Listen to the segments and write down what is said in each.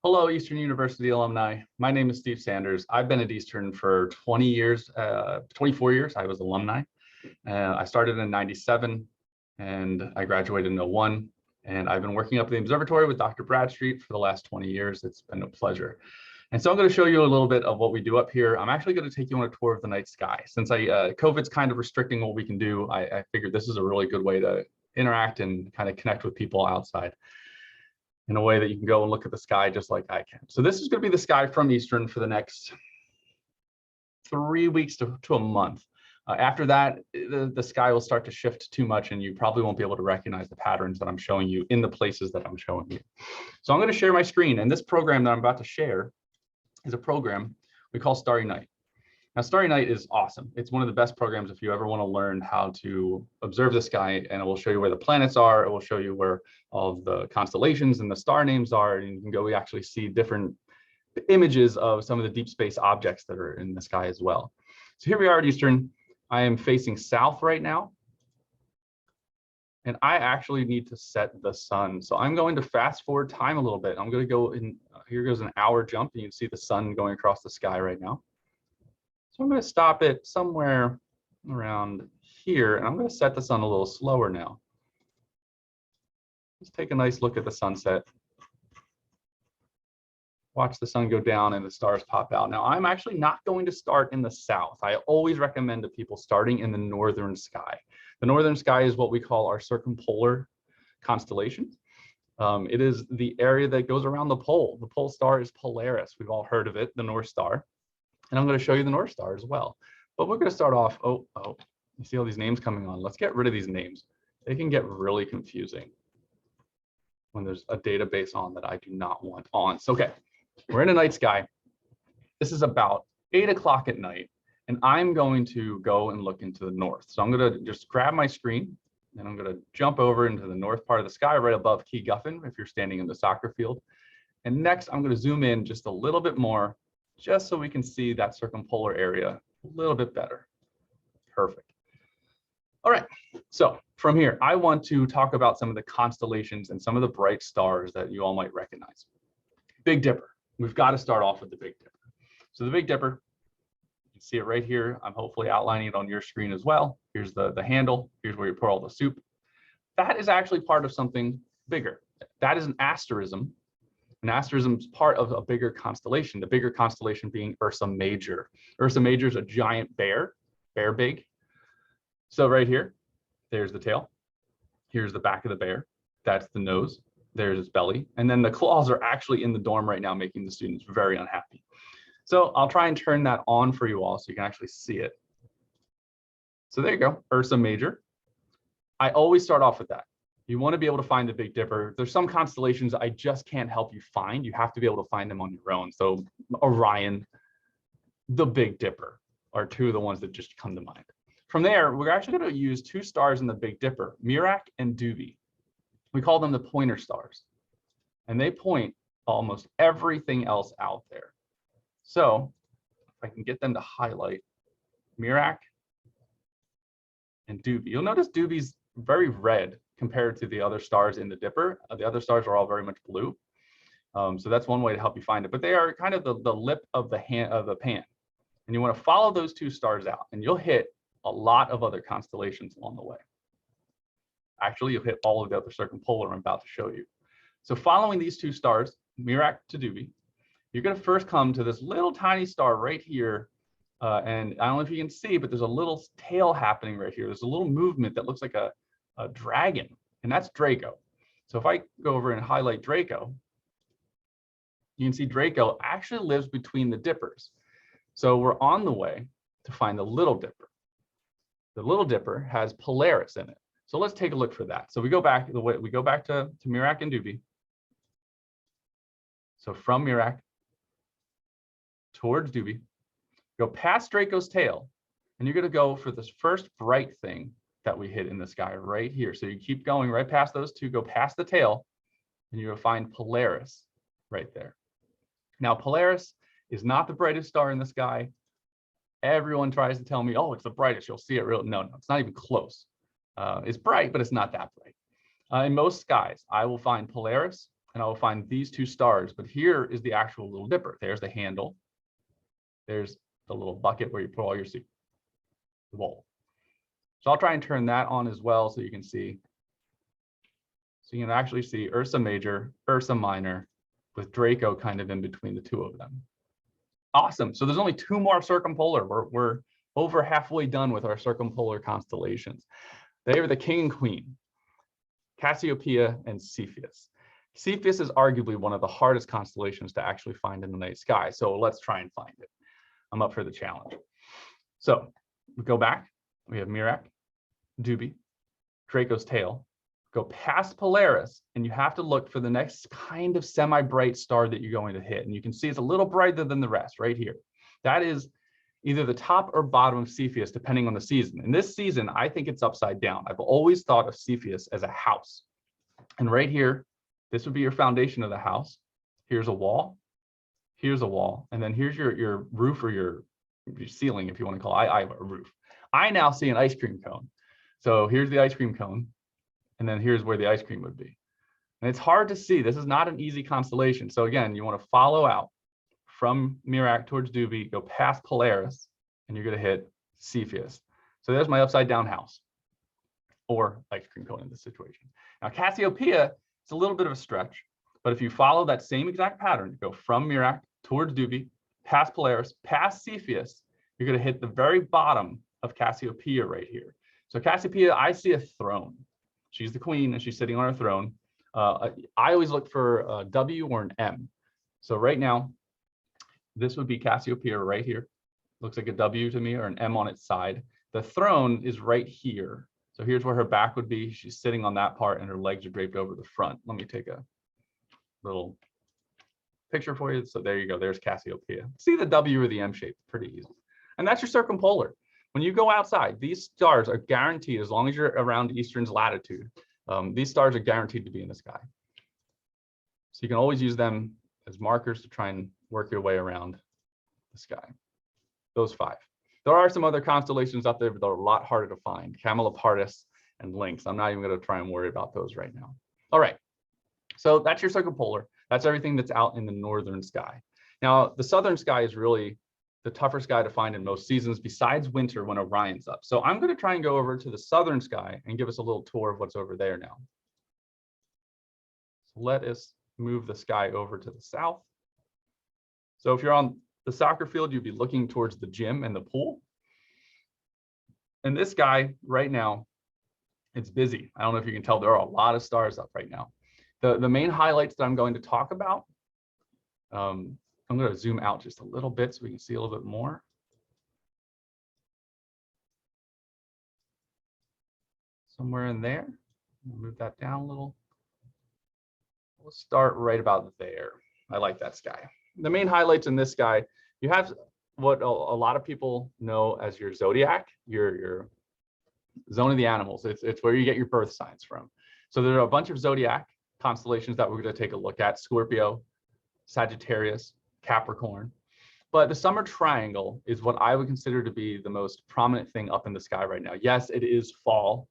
Hello, Eastern University alumni. My name is Steve Sanders. I've been at Eastern for 20 years, 24 years. I was alumni. I started in '97 and I graduated in '01. And I've been working up at the Observatory with Dr. Bradstreet for the last 20 years. It's been a pleasure. And so I'm going to show you a little bit of what we do up here. I'm actually going to take you on a tour of the night sky. Since COVID's kind of restricting what we can do, I figured this is a really good way to interact and kind of connect with people outside in a way that you can go and look at the sky just like I can. So this is going to be the sky from Eastern for the next 3 weeks to a month. After that, the sky will start to shift too much and you probably won't be able to recognize the patterns that I'm showing you in the places that I'm showing you. So I'm going to share my screen, and this program that I'm about to share is a program we call Starry Night. Now, Starry Night is awesome. It's one of the best programs if you ever want to learn how to observe the sky, and it will show you where the planets are. It will show you where all of the constellations and the star names are, and you can go actually see different images of some of the deep space objects that are in the sky as well. So here we are at Eastern. I am facing south right now, and I actually need to set the sun. So I'm going to fast forward time a little bit. I'm going to go in, here goes an hour jump, and you can see the sun going across the sky right now. So I'm going to stop it somewhere around here, and I'm going to set the sun a little slower now. Let's take a nice look at the sunset. Watch the sun go down and the stars pop out. Now, I'm actually not going to start in the south. I always recommend to people starting in the northern sky. The northern sky is what we call our circumpolar constellation. It is the area that goes around the pole. The pole star is Polaris. We've all heard of it, the North Star. And I'm going to show you the North Star as well. But we're going to start off, you see all these names coming on. Let's get rid of these names. They can get really confusing when there's a database on that I do not want on. So, okay, we're in a night sky. This is about 8 o'clock at night, and I'm going to go and look into the north. So I'm going to just grab my screen, and I'm going to jump over into the north part of the sky right above Key Guffin if you're standing in the soccer field. And next, I'm going to zoom in just a little bit more, just so we can see that circumpolar area a little bit better. Perfect. All right, so from here, I want to talk about some of the constellations and some of the bright stars that you all might recognize. Big Dipper. We've got to start off with the Big Dipper. So the Big Dipper, you can see it right here. I'm hopefully outlining it on your screen as well. Here's the handle. Here's where you pour all the soup. That is actually part of something bigger. That is an asterism. An asterism is part of a bigger constellation, the bigger constellation being Ursa Major. Ursa Major is a giant bear big. So right here, there's the tail. Here's the back of the bear. That's the nose. There's its belly. And then the claws are actually in the dorm right now, making the students very unhappy. So I'll try and turn that on for you all so you can actually see it. So there you go, Ursa Major. I always start off with that. You want to be able to find the Big Dipper. There's some constellations I just can't help you find. You have to be able to find them on your own. So Orion, the Big Dipper are two of the ones that just come to mind. From there, we're actually going to use two stars in the Big Dipper, Merak and Dubhe. We call them the pointer stars, and they point almost everything else out there. So if I can get them to highlight Merak and Dubhe, you'll notice Dubhe's very red compared to the other stars in the Dipper. The other stars are all very much blue. So that's one way to help you find it. But they are kind of the lip of the pan. And you want to follow those two stars out, and you'll hit a lot of other constellations along the way. Actually, you'll hit all of the other circumpolar I'm about to show you. So following these two stars, Merak to Dubhe, you're going to first come to this little tiny star right here. And I don't know if you can see, but there's a little tail happening right here. There's a little movement that looks like a dragon, and that's Draco. So if I go over and highlight Draco, you can see Draco actually lives between the Dippers. So we're on the way to find the Little Dipper. The Little Dipper has Polaris in it. So let's take a look for that. So we go back to Merak and Dubhe. So from Merak towards Dubhe, go past Draco's tail, and you're going to go for this first bright thing that we hit in the sky right here. So you keep going right past those two, go past the tail, and you'll find Polaris right there. Now, Polaris is not the brightest star in the sky. Everyone tries to tell me, oh, it's the brightest, you'll see it real. No, it's not even close. It's bright, but it's not that bright. In most skies, I will find Polaris and I will find these two stars. But here is the actual Little Dipper. There's the handle. There's the little bucket where you put all your the bowl. So I'll try and turn that on as well so you can see. So you can actually see Ursa Major, Ursa Minor, with Draco kind of in between the two of them. Awesome. So there's only two more circumpolar. We're over halfway done with our circumpolar constellations. They are the King and Queen, Cassiopeia and Cepheus. Cepheus is arguably one of the hardest constellations to actually find in the night sky. So let's try and find it. I'm up for the challenge. So we go back. We have Merak, Dubhe, Draco's tail. Go past Polaris, and you have to look for the next kind of semi-bright star that you're going to hit. And you can see it's a little brighter than the rest right here. That is either the top or bottom of Cepheus, depending on the season. In this season, I think it's upside down. I've always thought of Cepheus as a house. And right here, this would be your foundation of the house. Here's a wall. Here's a wall. And then here's your roof or your ceiling, if you want to call it. I have a roof. I now see an ice cream cone. So here's the ice cream cone. And then here's where the ice cream would be. And it's hard to see. This is not an easy constellation. So again, you want to follow out from Merak towards Dubhe, go past Polaris, and you're going to hit Cepheus. So there's my upside down house, or ice cream cone in this situation. Now Cassiopeia, it's a little bit of a stretch, but if you follow that same exact pattern, go from Merak towards Dubhe, past Polaris, past Cepheus, you're going to hit the very bottom of Cassiopeia right here. So Cassiopeia, I see a throne. She's the queen and she's sitting on her throne. I always look for a W or an M. So right now, this would be Cassiopeia right here. Looks like a W to me, or an M on its side. The throne is right here. So here's where her back would be. She's sitting on that part and her legs are draped over the front. Let me take a little picture for you. So there you go. There's Cassiopeia. See the W or the M shape, pretty easy. And that's your circumpolar. When you go outside, these stars are guaranteed, as long as you're around Eastern's latitude, these stars are guaranteed to be in the sky. So you can always use them as markers to try and work your way around the sky. Those 5. There are some other constellations out there, but they're a lot harder to find. Camelopardalis and Lynx. I'm not even going to try and worry about those right now. All right. So that's your circumpolar. That's everything that's out in the northern sky. Now, the southern sky is really the tougher sky to find in most seasons, besides winter when Orion's up. So I'm going to try and go over to the southern sky and give us a little tour of what's over there now. So let us move the sky over to the south. So if you're on the soccer field, you'd be looking towards the gym and the pool. And this sky right now, it's busy. I don't know if you can tell, there are a lot of stars up right now. The main highlights that I'm going to talk about, I'm going to zoom out just a little bit so we can see a little bit more. Somewhere in there. We'll move that down a little. We'll start right about there. I like that sky. The main highlights in this sky, you have what a lot of people know as your zodiac, your zone of the animals. It's where you get your birth signs from. So there are a bunch of zodiac constellations that we're going to take a look at: Scorpio, Sagittarius, Capricorn. But the summer triangle is what I would consider to be the most prominent thing up in the sky right now. Yes, it is fall,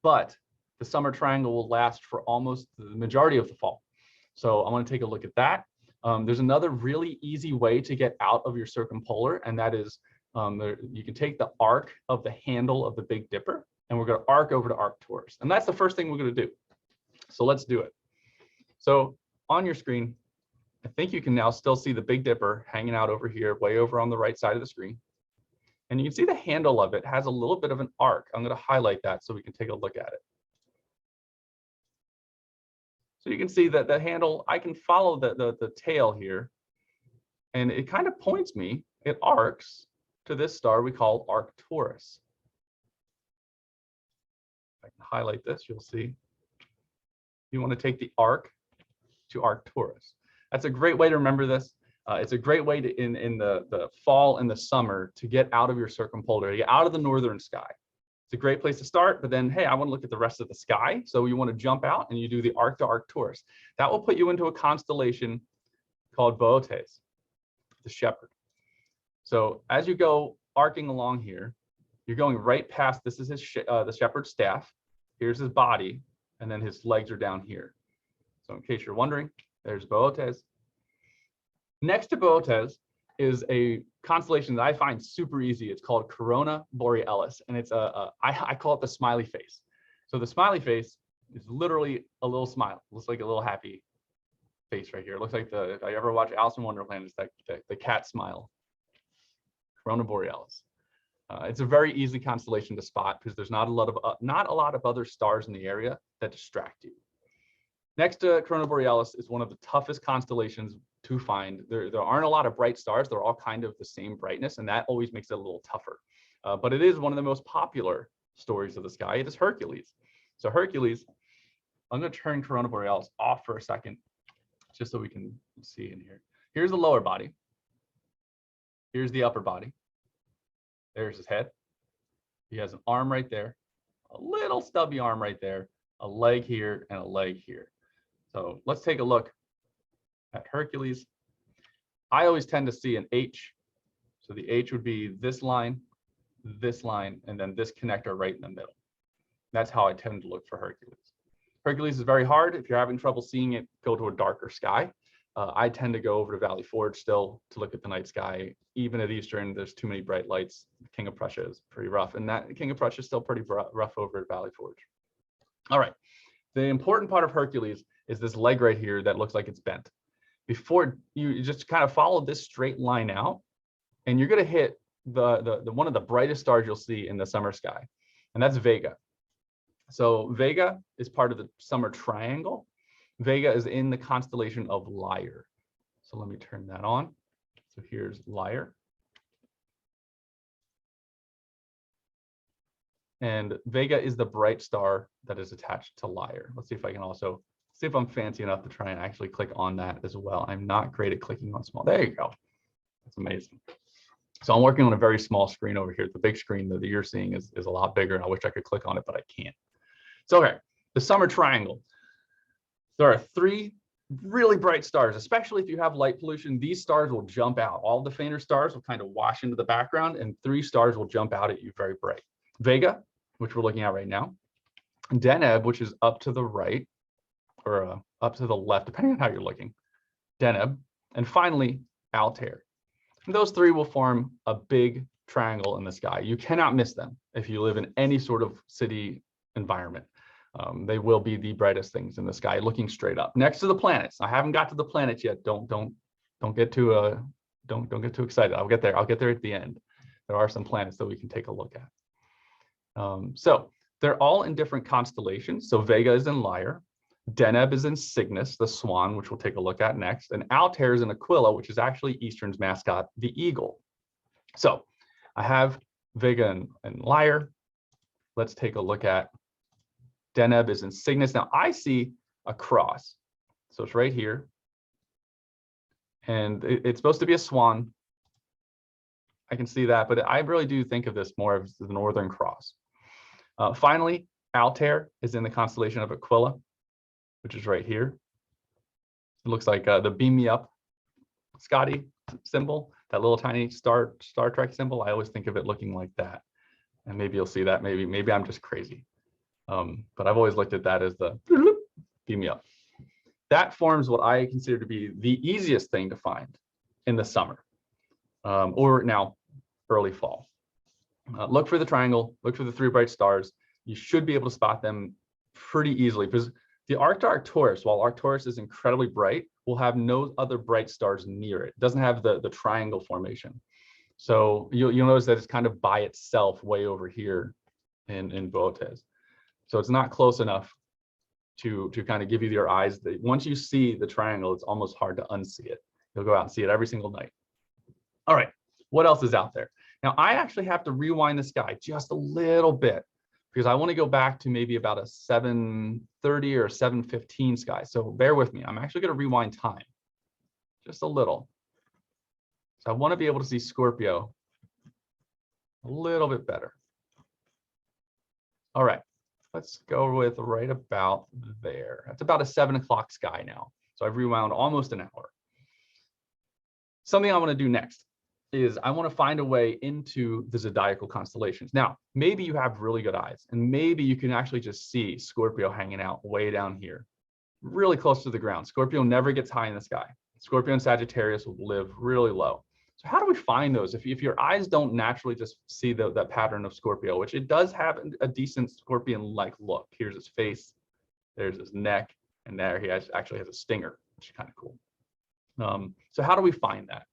but the summer triangle will last for almost the majority of the fall. So I want to take a look at that. There's another really easy way to get out of your circumpolar, and that is you can take the arc of the handle of the Big Dipper, and we're going to arc over to Arcturus. And that's the first thing we're going to do. So let's do it. So on your screen, I think you can now still see the Big Dipper hanging out over here, way over on the right side of the screen. And you can see the handle of it has a little bit of an arc. I'm going to highlight that so we can take a look at it. So you can see that the handle, I can follow the tail here, and it kind of points me, it arcs to this star we call Arcturus. If I can highlight this, you'll see. You want to take the arc to Arcturus. That's a great way to remember this. It's a great way to, in the fall and the summer, to get out of your circumpolar, to get out of the northern sky. It's a great place to start, but then, hey, I want to look at the rest of the sky. So you want to jump out and you do the arc to Arcturus. That will put you into a constellation called Boötes, the shepherd. So as you go arcing along here, you're going right past, this is his the shepherd's staff. Here's his body, and then his legs are down here. So in case you're wondering, There's Boötes. Next to Boötes is a constellation that I find super easy. It's called Corona Borealis, and it's I call it the smiley face. So the smiley face is literally a little smile. It looks like a little happy face right here. It looks like if I ever watch Alice in Wonderland, it's like the cat smile. Corona Borealis. It's a very easy constellation to spot because there's not a lot of other stars in the area that distract you. Next to Corona Borealis is one of the toughest constellations to find. There aren't a lot of bright stars. They're all kind of the same brightness, and that always makes it a little tougher. But it is one of the most popular stories of the sky. It is Hercules. So Hercules, I'm going to turn Corona Borealis off for a second, just so we can see in here. Here's the lower body. Here's the upper body. There's his head. He has an arm right there, a little stubby arm right there, a leg here, and a leg here. So let's take a look at Hercules. I always tend to see an H. So the H would be this line, and then this connector right in the middle. That's how I tend to look for Hercules. Hercules is very hard. If you're having trouble seeing it, go to a darker sky. I tend to go over to Valley Forge still to look at the night sky. Even at Eastern, there's too many bright lights. King of Prussia is pretty rough, and that King of Prussia is still pretty rough over at Valley Forge. All right, the important part of Hercules is this leg right here that looks like it's bent. Before you just kind of follow this straight line out, and you're going to hit the one of the brightest stars you'll see in the summer sky, and that's Vega. So Vega is part of the summer triangle. Vega is in the constellation of Lyre. So let me turn that on. So here's Lyre. And Vega is the bright star that is attached to Lyre. Let's see if I can also see if I'm fancy enough to try and actually click on that as well. I'm not great at clicking on small. There you go. That's amazing. So I'm working on a very small screen over here. The big screen that you're seeing is a lot bigger, and I wish I could click on it, but I can't. So okay, the summer triangle. There are 3 really bright stars, especially if you have light pollution. These stars will jump out. All the fainter stars will kind of wash into the background, and 3 stars will jump out at you very bright. Vega, which we're looking at right now. Deneb, which is up to the right, or up to the left, depending on how you're looking. Deneb. And finally, Altair. And those 3 will form a big triangle in the sky. You cannot miss them if you live in any sort of city environment. They will be the brightest things in the sky, looking straight up next to the planets. I haven't got to the planets yet. Don't get too excited. I'll get there. I'll get there at the end. There are some planets that we can take a look at. So they're all in different constellations. So Vega is in Lyre, Deneb is in Cygnus, the swan, which we'll take a look at next, and Altair is in Aquila, which is actually Eastern's mascot, the eagle. So I have Vega and Lyre. Let's take a look at Deneb is in Cygnus. Now I see a cross. So it's right here. And it's supposed to be a swan. I can see that, but I really do think of this more as the Northern Cross. Finally, Altair is in the constellation of Aquila, which is right here. It looks like the beam me up Scotty symbol, that little tiny Star Trek symbol. I always think of it looking like that. And maybe you'll see that. Maybe I'm just crazy. But I've always looked at that as the beam me up. That forms what I consider to be the easiest thing to find in the summer, or now early fall. Look for the triangle, look for the 3 bright stars. You should be able to spot them pretty easily, because the Arcturus, while Arcturus is incredibly bright, will have no other bright stars near it. It doesn't have the triangle formation. So you'll notice that it's kind of by itself way over here in Boötes. So it's not close enough to kind of give you your eyes. Once you see the triangle, it's almost hard to unsee it. You'll go out and see it every single night. All right, what else is out there? Now I actually have to rewind the sky just a little bit, because I want to go back to maybe about a 7:30 or 7:15 sky. So bear with me. I'm actually going to rewind time just a little. So I want to be able to see Scorpio a little bit better. All right, let's go with right about there. That's about a 7 o'clock sky now. So I've rewound almost an hour. Something I want to do next is I want to find a way into the zodiacal constellations. Now, maybe you have really good eyes, and maybe you can actually just see Scorpio hanging out way down here really close to the ground. Scorpio never gets high in the sky. Scorpio and Sagittarius will live really low. So how do we find those? If your eyes don't naturally just see that pattern of Scorpio, which it does have a decent scorpion-like look. Here's his face, there's his neck, and there he actually has a stinger, which is kind of cool. So how do we find that?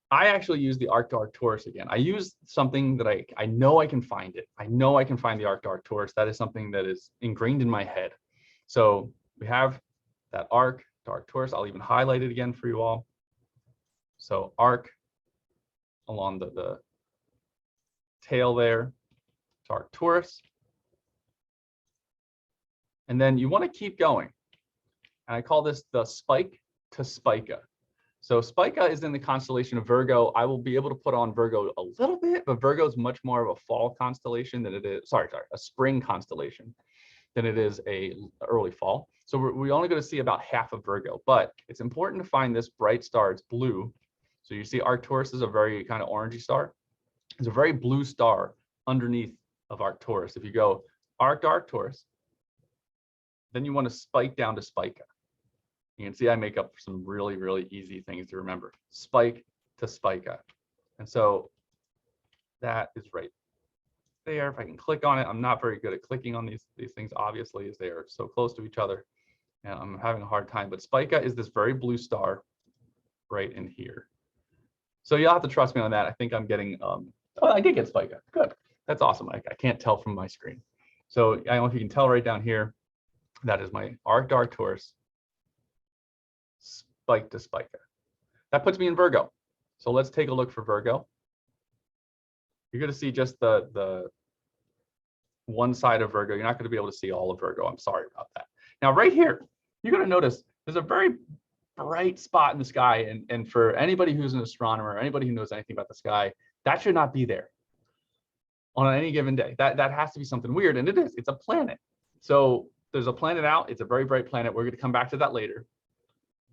I actually use the arc to Arcturus again. I use something that I know I can find it. I know I can find the arc to Arcturus. That is something that is ingrained in my head. So we have that arc to Arcturus. I'll even highlight it again for you all. So arc along the tail there to Arcturus. And then you want to keep going. And I call this the spike to Spica. So Spica is in the constellation of Virgo. I will be able to put on Virgo a little bit, but Virgo is much more of a fall constellation than it is, a spring constellation than it is a early fall. So we're only going to see about half of Virgo, but it's important to find this bright star. It's blue. So you see Arcturus is a very kind of orangey star. There's a very blue star underneath of Arcturus. If you go arc to Arcturus, then you want to spike down to Spica. You can see I make up some really, really easy things to remember. Spike to Spica. And so that is right there. If I can click on it, I'm not very good at clicking on these things, obviously, as they are so close to each other. And I'm having a hard time. But Spica is this very blue star right in here. So you'll have to trust me on that. I think I'm getting, oh, I did get Spica. Good. That's awesome. I can't tell from my screen. So I don't know if you can tell right down here, that is my arc to Arcturus. Spike to Spica. That puts me in Virgo. So let's take a look for Virgo. You're going to see just the one side of Virgo. You're not going to be able to see all of Virgo. I'm sorry about that. Now, right here, you're going to notice there's a very bright spot in the sky. And for anybody who's an astronomer, anybody who knows anything about the sky, that should not be there on any given day. That has to be something weird. And it is. It's a planet. So there's a planet out. It's a very bright planet. We're going to come back to that later.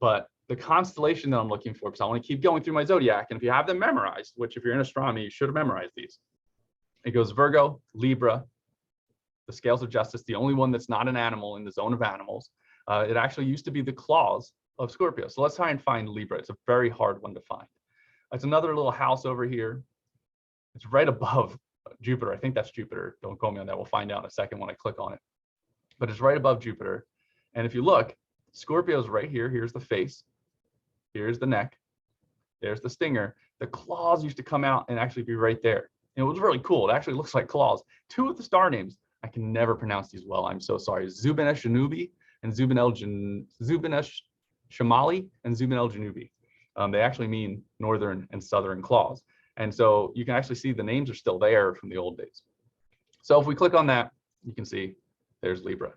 But the constellation that I'm looking for, because I want to keep going through my zodiac, and if you have them memorized, which if you're in astronomy, you should have memorized these. It goes Virgo, Libra, the scales of justice, the only one that's not an animal in the zone of animals. It actually used to be the claws of Scorpio. So let's try and find Libra. It's a very hard one to find. It's another little house over here. It's right above Jupiter. I think that's Jupiter. Don't quote me on that. We'll find out in a second when I click on it. But it's right above Jupiter. And if you look, Scorpio's right here. Here's the face. Here's the neck. There's the stinger. The claws used to come out and actually be right there. And it was really cool. It actually looks like claws. Two of the star names, I can never pronounce these well. I'm so sorry. Zubin Janubi and Zubin Shamali and Zubin Janubi. They actually mean northern and southern claws. And so you can actually see the names are still there from the old days. So if we click on that, you can see there's Libra.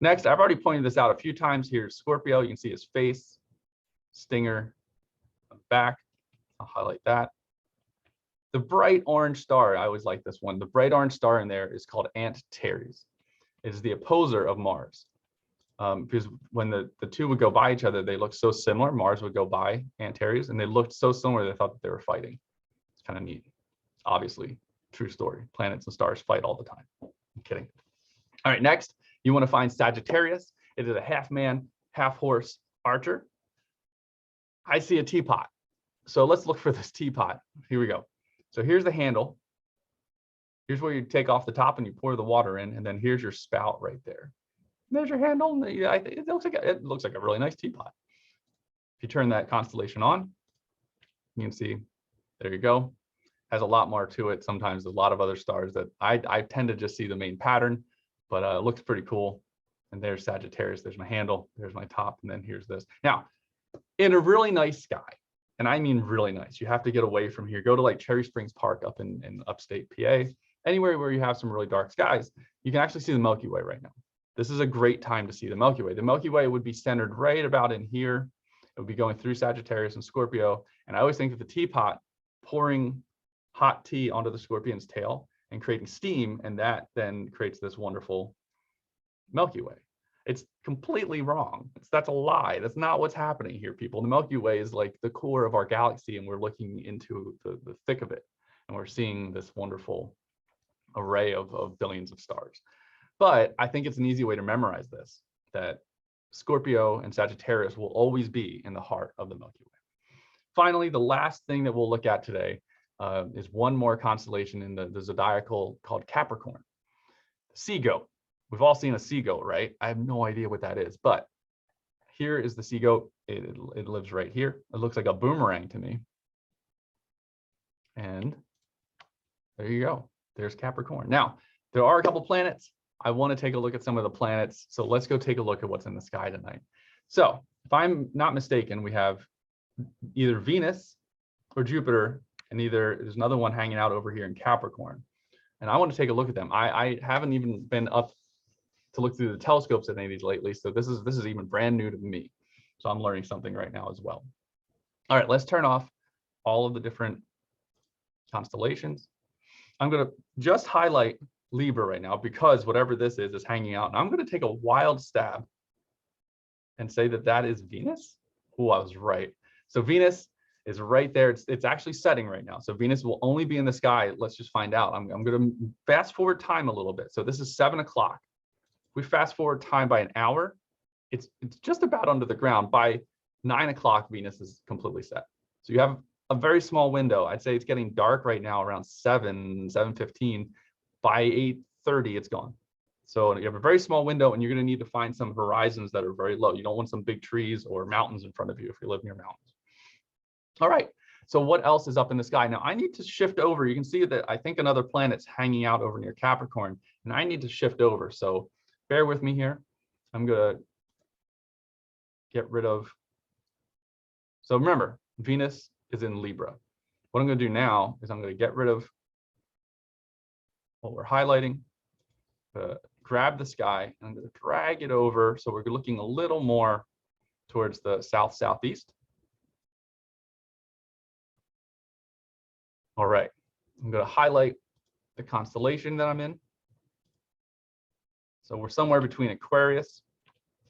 Next, I've already pointed this out a few times. Here's Scorpio. You can see his face, stinger, back. I'll highlight that. The bright orange star, I always like this one. The bright orange star in there is called Antares. It is the opposer of Mars. Because when the two would go by each other, they looked so similar. Mars would go by Antares, and they looked so similar they thought that they were fighting. It's kind of neat. Obviously, true story. Planets and stars fight all the time. I'm kidding. All right, next. You want to find Sagittarius. It is a half man, half horse archer. I see a teapot. So let's look for this teapot. Here we go. So here's the handle. Here's where you take off the top and you pour the water in, and then here's your spout right there. And there's your handle. It looks like a really nice teapot. If you turn that constellation on, you can see, there you go. Has a lot more to it. Sometimes there's a lot of other stars that I tend to just see the main pattern. But it looks pretty cool. And there's Sagittarius. There's my handle. There's my top. And then here's this. Now, in a really nice sky, and I mean really nice, you have to get away from here. Go to like Cherry Springs Park up in upstate PA. Anywhere where you have some really dark skies, you can actually see the Milky Way right now. This is a great time to see the Milky Way. The Milky Way would be centered right about in here. It would be going through Sagittarius and Scorpio. And I always think of the teapot pouring hot tea onto the scorpion's tail and creating steam, and that then creates this wonderful Milky Way. It's completely wrong. That's a lie. That's not what's happening here, people. The Milky Way is like the core of our galaxy, and we're looking into the thick of it, and we're seeing this wonderful array of billions of stars. But I think it's an easy way to memorize this, that Scorpio and Sagittarius will always be in the heart of the Milky Way. Finally, the last thing that we'll look at today is one more constellation in the zodiacal called Capricorn. Sea goat. We've all seen a sea goat, right? I have no idea what that is, but here is the sea goat. It lives right here. It looks like a boomerang to me. And there you go. There's Capricorn. Now, there are a couple planets. I want to take a look at some of the planets. So let's go take a look at what's in the sky tonight. So if I'm not mistaken, we have either Venus or Jupiter, and there's another one hanging out over here in Capricorn. And I want to take a look at them. I haven't even been up to look through the telescopes at any of these lately. So this is even brand new to me. So I'm learning something right now as well. All right, let's turn off all of the different constellations. I'm going to just highlight Libra right now because whatever this is hanging out. And I'm going to take a wild stab and say that that is Venus. Oh, I was right. So Venus is right there. It's actually setting right now. So Venus will only be in the sky. Let's just find out. I'm going to fast forward time a little bit. So this is 7 o'clock. We fast forward time by an hour. It's just about under the ground. By 9 o'clock, Venus is completely set. So you have a very small window. I'd say it's getting dark right now around 7:15. By 8:30, it's gone. So you have a very small window, and you're going to need to find some horizons that are very low. You don't want some big trees or mountains in front of you if you live near mountains. All right. So what else is up in the sky? Now I need to shift over. You can see that I think another planet's hanging out over near Capricorn, and I need to shift over. So bear with me here. I'm going to get rid of. So remember, Venus is in Libra. What I'm going to do now is I'm going to get rid of what we're highlighting, grab the sky, and I'm going to drag it over. So we're looking a little more towards the south-southeast. All right, I'm going to highlight the constellation that I'm in. So we're somewhere between Aquarius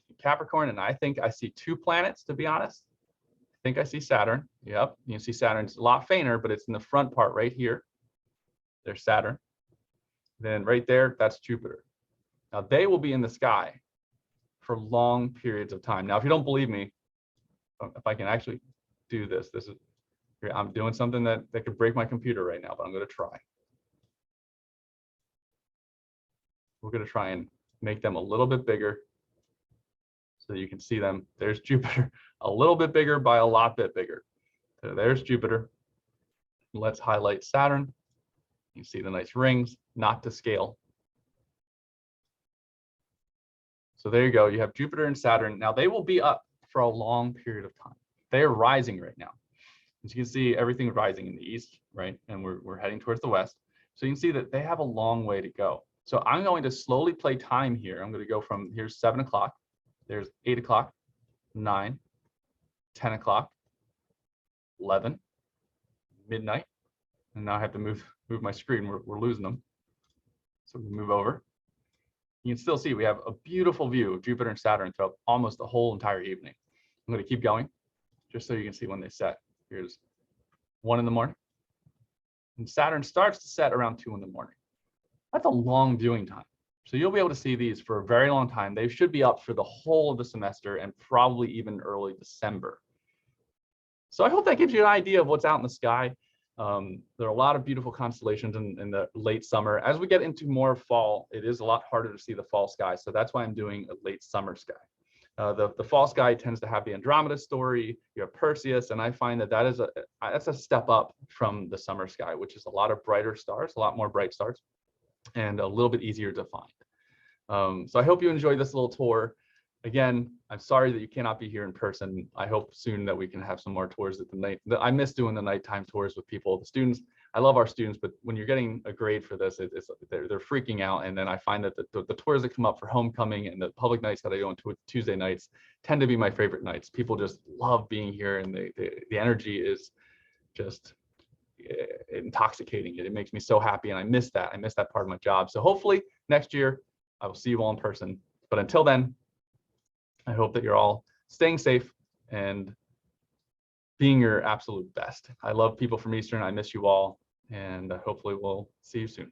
and Capricorn, and I think I see 2 planets, to be honest. I think I see Saturn. Yep, you can see Saturn. It's a lot fainter, but it's in the front part right here. There's Saturn. Then right there, that's Jupiter. Now they will be in the sky for long periods of time. Now, if you don't believe me, if I can actually do this, I'm doing something that could break my computer right now, but I'm going to try. We're going to try and make them a little bit bigger so that you can see them. There's Jupiter, a little bit bigger by a lot bit bigger. So there's Jupiter. Let's highlight Saturn. You see the nice rings, not to scale. So there you go. You have Jupiter and Saturn. Now they will be up for a long period of time. They are rising right now. As you can see, everything rising in the east, right? And we're heading towards the west. So you can see that they have a long way to go. So I'm going to slowly play time here. I'm going to go from here's 7 o'clock. There's 8 o'clock, 9, 10 o'clock, 11, midnight. And now I have to move my screen. We're losing them. So we move over. You can still see we have a beautiful view of Jupiter and Saturn throughout almost the whole entire evening. I'm going to keep going just so you can see when they set. Here's 1 in the morning. And Saturn starts to set around 2 in the morning. That's a long viewing time. So you'll be able to see these for a very long time. They should be up for the whole of the semester and probably even early December. So I hope that gives you an idea of what's out in the sky. There are a lot of beautiful constellations in the late summer. As we get into more fall, it is a lot harder to see the fall sky. So that's why I'm doing a late summer sky. The fall sky tends to have the Andromeda story, you have Perseus, and I find that that's a step up from the summer sky, which is a lot of brighter stars, a lot more bright stars, and a little bit easier to find. So I hope you enjoyed this little tour. Again, I'm sorry that you cannot be here in person. I hope soon that we can have some more tours at the night. I miss doing the nighttime tours with people, the students. I love our students, but when you're getting a grade for this, they're freaking out. And then I find that the tours that come up for homecoming and the public nights that I go on Tuesday nights tend to be my favorite nights. People just love being here, and the energy is just intoxicating. It makes me so happy, and I miss that. I miss that part of my job. So hopefully next year I will see you all in person. But until then, I hope that you're all staying safe and being your absolute best. I love people from Eastern. I miss you all, and hopefully we'll see you soon.